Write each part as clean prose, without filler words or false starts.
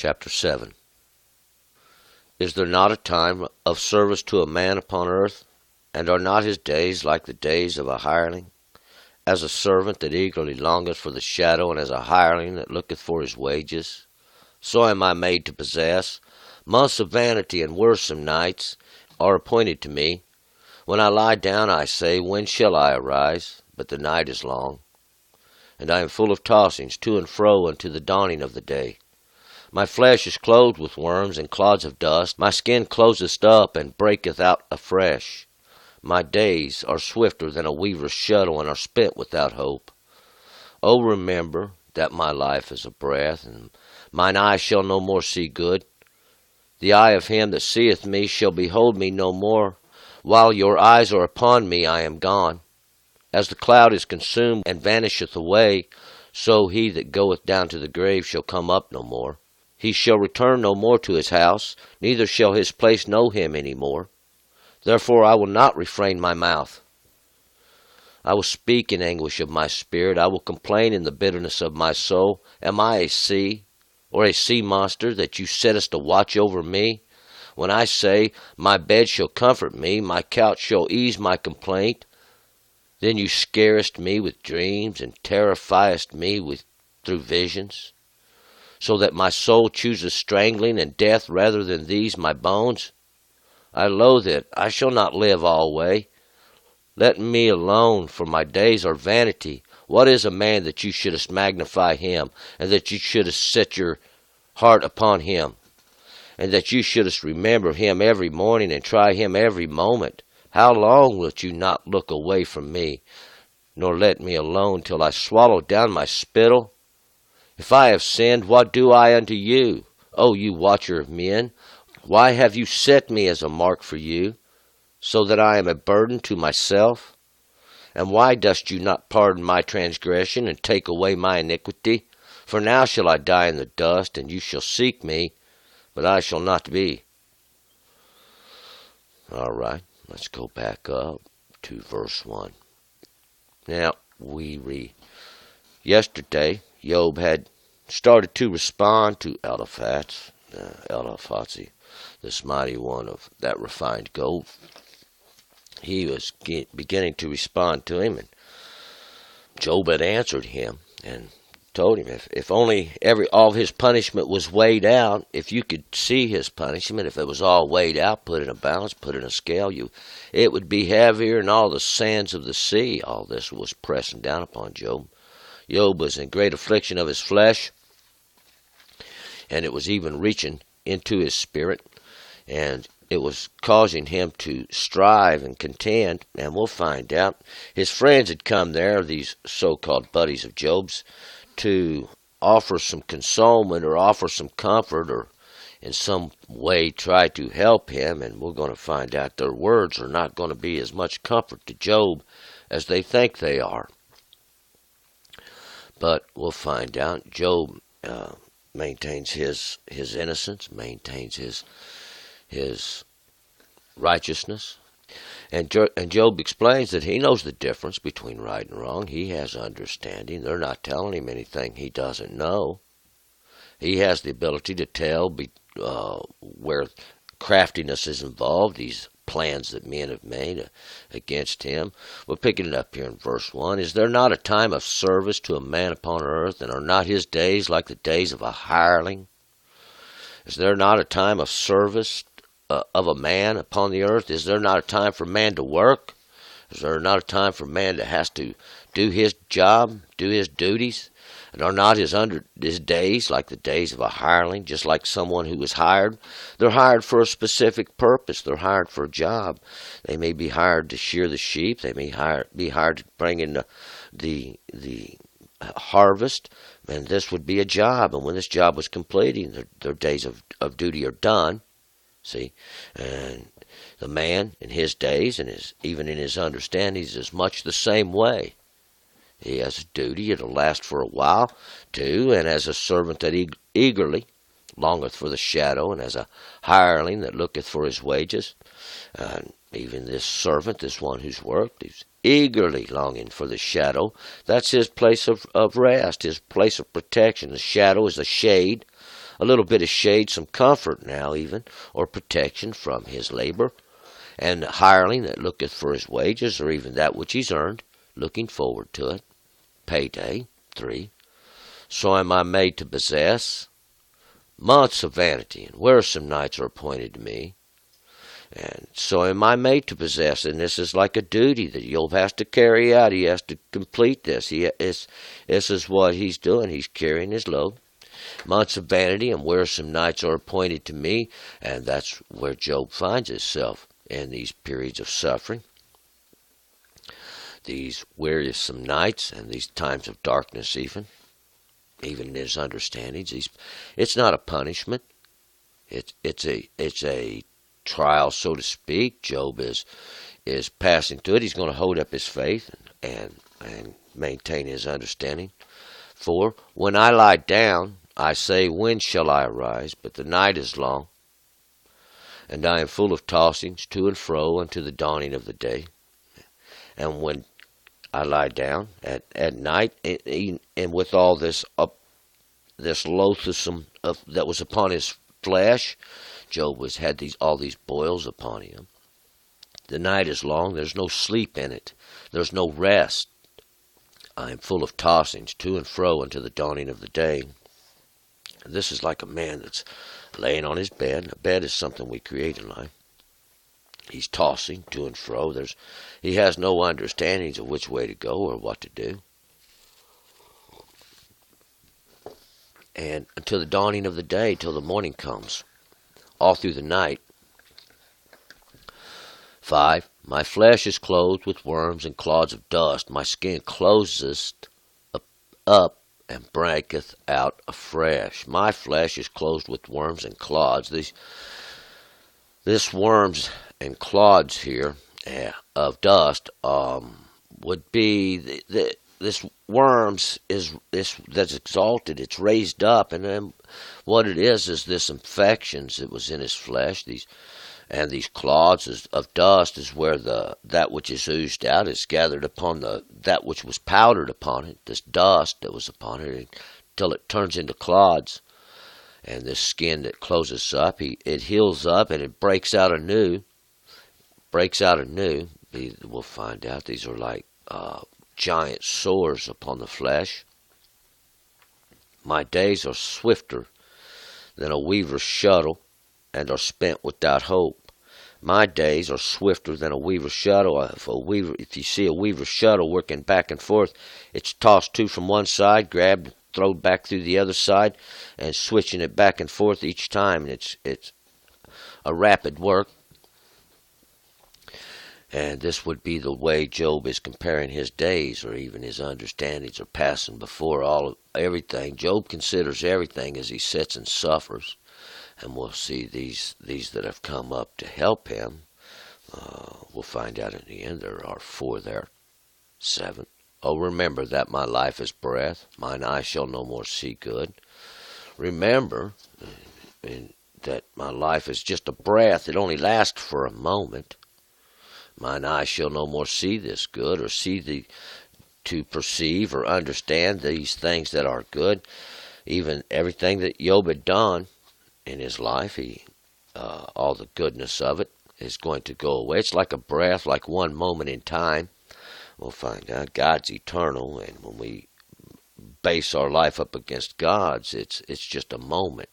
Chapter 7. Is there not a time of service to a man upon earth? And are not his days like the days of a hireling? As a servant that eagerly longeth for the shadow, and as a hireling that looketh for his wages, so am I made to possess. Months of vanity and wearisome nights are appointed to me. When I lie down, I say, when shall I arise? But the night is long, and I am full of tossings to and fro unto the dawning of the day. My flesh is clothed with worms and clods of dust. My skin closeth up and breaketh out afresh. My days are swifter than a weaver's shuttle, and are spent without hope. O remember that my life is a breath, and mine eye shall no more see good. The eye of him that seeth me shall behold me no more. While your eyes are upon me, I am gone. As the cloud is consumed and vanisheth away, so he that goeth down to the grave shall come up no more. He shall return no more to his house, neither shall his place know him any more. Therefore I will not refrain my mouth. I will speak in anguish of my spirit. I will complain in the bitterness of my soul. Am I a sea, or a sea monster, that you settest a watch over me? When I say, my bed shall comfort me, my couch shall ease my complaint, then you scarest me with dreams, and terrifiest me through visions, so that my soul chooses strangling and death rather than these my bones. I loathe it. I shall not live alway. Let me alone, for my days are vanity. What is a man that you shouldest magnify him, and that you shouldest set your heart upon him, and that you shouldest remember him every morning and try him every moment? How long wilt you not look away from me, nor let me alone till I swallow down my spittle? If I have sinned, what do I unto you? O you watcher of men, why have you set me as a mark for you, so that I am a burden to myself? And why dost you not pardon my transgression, and take away my iniquity? For now shall I die in the dust, and you shall seek me, but I shall not be. All right, let's go back up to verse 1. Now, we read, yesterday, Job had started to respond to Eliphaz, this mighty one of that refined gold. He was beginning to respond to him, and Job had answered him and told him if only all his punishment was weighed out, if you could see his punishment, if it was all weighed out, put in a balance, put in a scale, it would be heavier than all the sands of the sea. All this was pressing down upon Job. Job was in great affliction of his flesh, and it was even reaching into his spirit, and it was causing him to strive and contend, and we'll find out. His friends had come there, these so-called buddies of Job's, to offer some consolement or offer some comfort or in some way try to help him, and we're going to find out their words are not going to be as much comfort to Job as they think they are. But we'll find out. Job maintains his innocence, maintains his righteousness. And Job explains that he knows the difference between right and wrong. He has understanding. They're not telling him anything he doesn't know. He has the ability to tell where craftiness is involved, these plans that men have made against him. We're picking it up here in verse 1. Is there not a time of service to a man upon earth, and are not his days like the days of a hireling? Is there not a time of service of a man upon the earth? Is there not a time for man to work? Is there not a time for man that has to do his job, do his duties? And are not his days like the days of a hireling, just like someone who is hired? They're hired for a specific purpose. They're hired for a job. They may be hired to shear the sheep. They may be hired to bring in the harvest. And this would be a job. And when this job was completed, their days of duty are done. See? And the man in his days and even in his understandings is much the same way. He has a duty. It'll last for a while, too, and as a servant that eagerly longeth for the shadow, and as a hireling that looketh for his wages. And even this servant, this one who's worked, he's eagerly longing for the shadow. That's his place of rest, his place of protection. The shadow is a shade a little bit of shade, some comfort now even, or protection from his labor. And the hireling that looketh for his wages, or even that which he's earned, looking forward to it. Payday. 3. So am I made to possess. Months of vanity and wearisome nights are appointed to me. And so am I made to possess, and this is like a duty that Job has to carry out. He has to complete this. This is what he's doing. He's carrying his load. Months of vanity and wearisome nights are appointed to me, and that's where Job finds himself in these periods of suffering, these wearisome nights and these times of darkness even in his understandings. It's not a punishment. It's a trial, so to speak. Job is passing through it. He's going to hold up his faith and maintain his understanding. 4. When I lie down, I say, when shall I arise? But the night is long, and I am full of tossings to and fro unto the dawning of the day. And when I lie down at night, and with all this loathsome that was upon his flesh, Job had all these boils upon him. The night is long. There's no sleep in it. There's no rest. I am full of tossings to and fro unto the dawning of the day. And this is like a man that's laying on his bed. A bed is something we create in life. He's tossing to and fro. He has no understandings of which way to go or what to do. And until the dawning of the day, till the morning comes, all through the night. 5. My flesh is clothed with worms and clods of dust. My skin closeth up and breaketh out afresh. My flesh is clothed with worms and clods. This worms and clods here of dust would be this worms that's exalted. It's raised up, and then what it is this infections that was in his flesh. These clods of dust is where that which is oozed out is gathered upon that which was powdered upon it. This dust that was upon it until it turns into clods. And this skin that closes up, it heals up and it breaks out anew. We'll find out these are like giant sores upon the flesh. My days are swifter than a weaver's shuttle, and are spent without hope. My days are swifter than a weaver's shuttle. If you see a weaver's shuttle working back and forth, it's tossed to from one side, grabbed, thrown back through the other side, and switching it back and forth each time. And it's a rapid work. And this would be the way Job is comparing his days, or even his understandings are passing before everything. Job considers everything as he sits and suffers. And we'll see these that have come up to help him. We'll find out in the end. There are 4 there. 7. Oh, remember that my life is breath. Mine eye shall no more see good. Remember that my life is just a breath. It only lasts for a moment. Mine eye shall no more see this good, or to perceive or understand these things that are good. Even everything that Job had done in his life, all the goodness of it is going to go away. It's like a breath, like one moment in time. We'll find out God's eternal, and when we base our life up against God's, it's just a moment.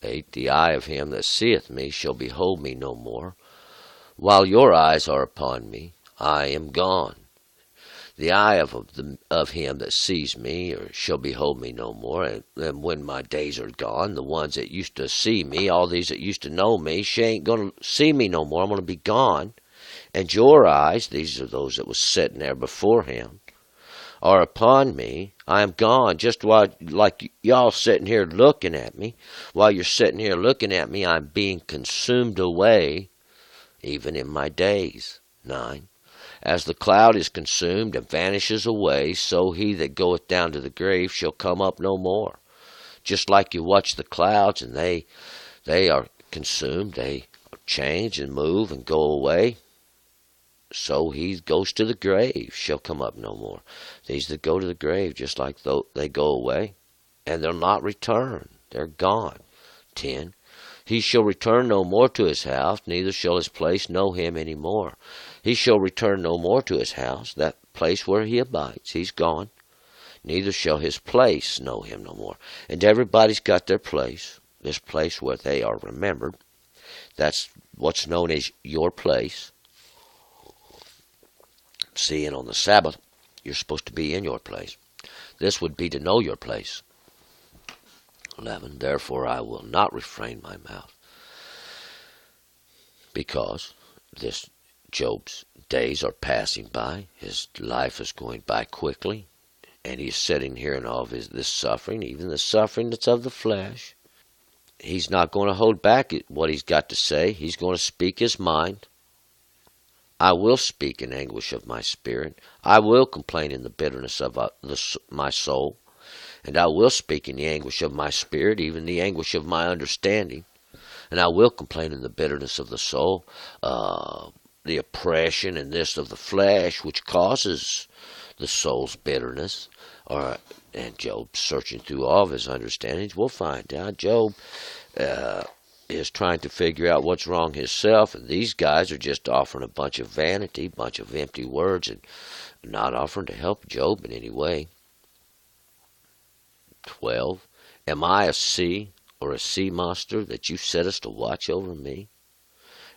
8. The eye of him that seeth me shall behold me no more. While your eyes are upon me, I am gone. The eye of him that sees me shall behold me no more. And when my days are gone, the ones that used to see me, all these that used to know me, she ain't going to see me no more. I'm going to be gone. And your eyes, these are those that was sitting there before him, are upon me. I am gone. Just like y'all sitting here looking at me. While you're sitting here looking at me, I'm being consumed away, even in my days. 9. As the cloud is consumed and vanishes away, so he that goeth down to the grave shall come up no more. Just like you watch the clouds, and they are consumed, they change and move and go away, so he goes to the grave shall come up no more. These that go to the grave, just like they go away, and they'll not return. They're gone. 10. He shall return no more to his house, neither shall his place know him any more. He shall return no more to his house, that place where he abides. He's gone. Neither shall his place know him no more. And everybody's got their place, this place where they are remembered. That's what's known as your place. See, and on the Sabbath, you're supposed to be in your place. This would be to know your place. 11. Therefore I will not refrain my mouth, because this Job's days are passing by. His life is going by quickly, and he's sitting here in all of this suffering, even the suffering that's of the flesh. He's not going to hold back what he's got to say. He's going to speak his mind. I will speak in anguish of my spirit. I will complain in the bitterness of my soul. And I will speak in the anguish of my spirit, even the anguish of my understanding. And I will complain in the bitterness of the soul, the oppression and this of the flesh, which causes the soul's bitterness. And Job, searching through all of his understandings, we'll find out Job is trying to figure out what's wrong himself, and these guys are just offering a bunch of vanity, a bunch of empty words, and not offering to help Job in any way. 12. Am I a sea or a sea monster that you settest to watch over me?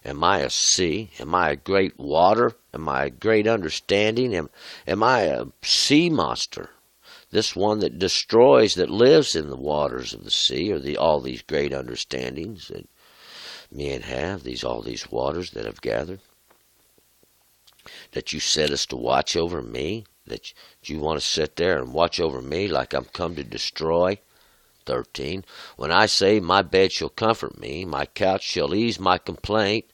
Am I a sea? Am I a great water? Am I a great understanding? Am I a sea monster? This one that destroys, that lives in the waters of the sea, or all these great understandings that men have, all these waters that have gathered, that you set us to watch over me, that you want to sit there and watch over me like I'm come to destroy. 13. When I say my bed shall comfort me, my couch shall ease my complaint.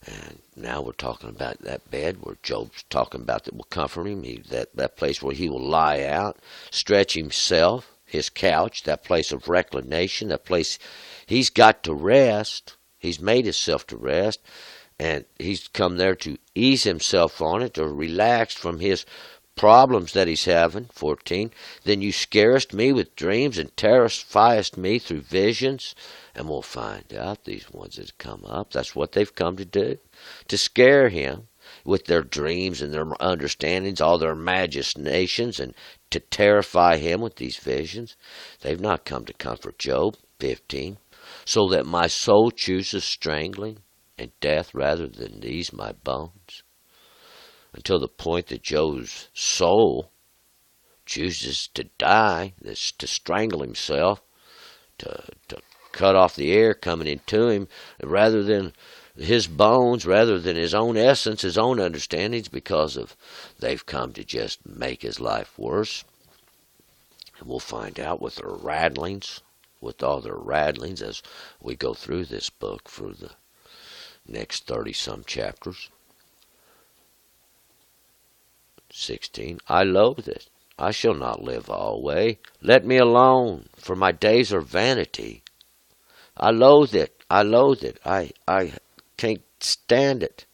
And now we're talking about that bed where Job's talking about that will comfort him, that place where he will lie out, stretch himself, his couch, that place of reclination, that place he's got to rest. He's made himself to rest, and he's come there to ease himself on it, or relax from his problems that he's having. 14. Then you scarest me with dreams and terrifiest me through visions. And we'll find out these ones that come up, that's what they've come to do, to scare him with their dreams and their understandings, all their imaginations, and to terrify him with these visions. They've not come to comfort Job. 15. So that my soul chooses strangling and death rather than these my bones. Until the point that Job's soul chooses to die, that's to strangle himself, to cut off the air coming into him, rather than his bones, rather than his own essence, his own understandings, because they've come to just make his life worse. And we'll find out with their rattlings, with all their rattlings, as we go through this book for the next 30-some chapters. 16. I loathe it. I shall not live alway. Let me alone, for my days are vanity. I loathe it. I loathe it. I can't stand it.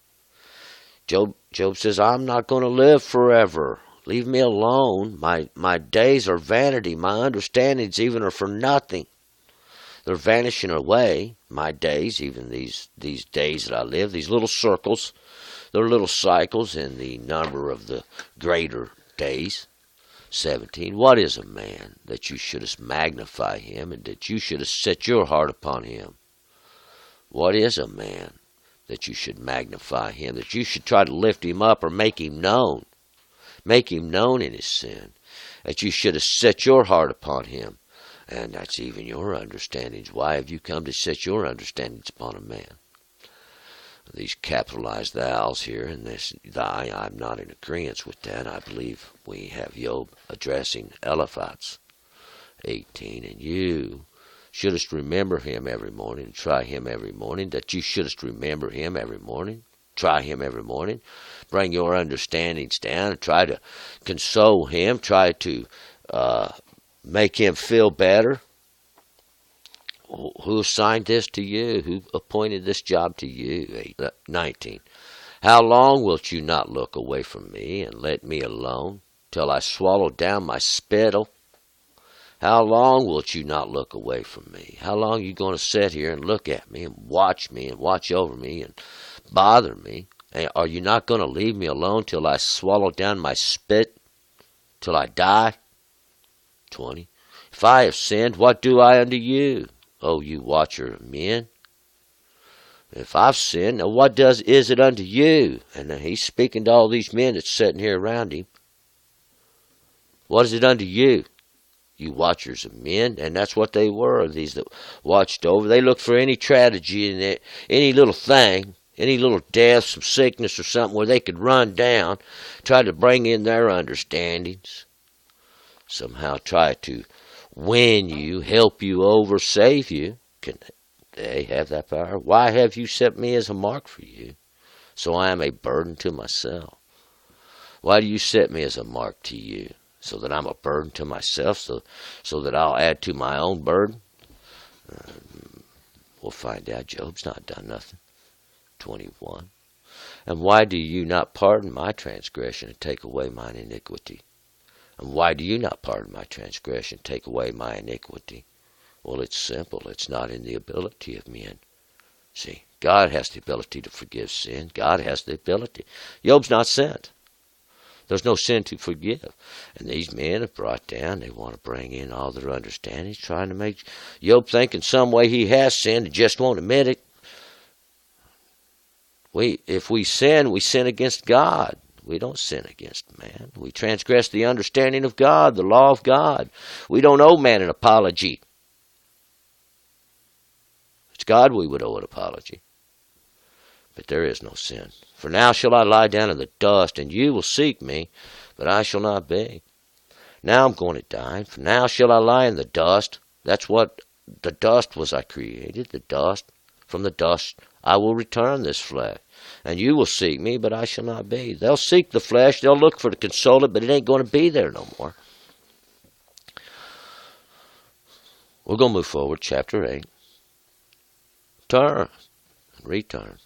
Job says, I'm not going to live forever. Leave me alone. My days are vanity. My understandings even are for nothing. They're vanishing away. My days, even these days that I live, these little circles, they're little cycles in the number of the greater days. 17. What is a man that you shouldest magnify him, and that you shouldest set your heart upon him? What is a man that you should magnify him, that you should try to lift him up or make him known in his sin, that you should have set your heart upon him? And that's even your understandings. Why have you come to set your understandings upon a man? These capitalized thous here, and this thy, I'm not in agreement with that. I believe we have Job addressing Eliphaz. 18. And you shouldest remember him every morning, and try him every morning, that you shouldest remember him every morning, try him every morning. Bring your understandings down and try to console him, try to make him feel better. Who assigned this to you? Who appointed this job to you? 19. How long wilt you not look away from me and let me alone, till I swallow down my spittle? How long wilt you not look away from me? How long are you going to sit here and look at me and watch over me and bother me? And are you not going to leave me alone till I swallow down my spit, till I die? 20. If I have sinned, what do I unto you, O you watcher of men? If I've sinned, now what is it unto you? And he's speaking to all these men that's sitting here around him. What is it unto you, you watchers of men? And that's what they were, these that watched over. They looked for any tragedy in it, any little thing, any little death, some sickness or something where they could run down, try to bring in their understandings, somehow try to win you, help you over, save you. Can they have that power? Why have you set me as a mark for you, so I am a burden to myself? Why do you set me as a mark to you, so that I'm a burden to myself, so that I'll add to my own burden? We'll find out. Job's not done nothing. 21. And why do you not pardon my transgression and take away mine iniquity? And why do you not pardon my transgression, take away my iniquity? Well, it's simple. It's not in the ability of men. See, God has the ability to forgive sin. God has the ability. Job's not sinned. There's no sin to forgive. And these men have brought down, they want to bring in all their understandings, trying to make Job think in some way he has sinned and just won't admit it. If we sin against God. We don't sin against man. We transgress the understanding of God, the law of God. We don't owe man an apology. It's God we would owe an apology. But there is no sin. For now shall I lie down in the dust, and you will seek me, but I shall not be. Now I'm going to die, for now shall I lie in the dust. That's what the dust was I created, the dust. From the dust I will return this flesh. And you will seek me, but I shall not be. They'll seek the flesh, they'll look for to console it, but it ain't going to be there no more. We're going to move forward, chapter 8. Turn and return.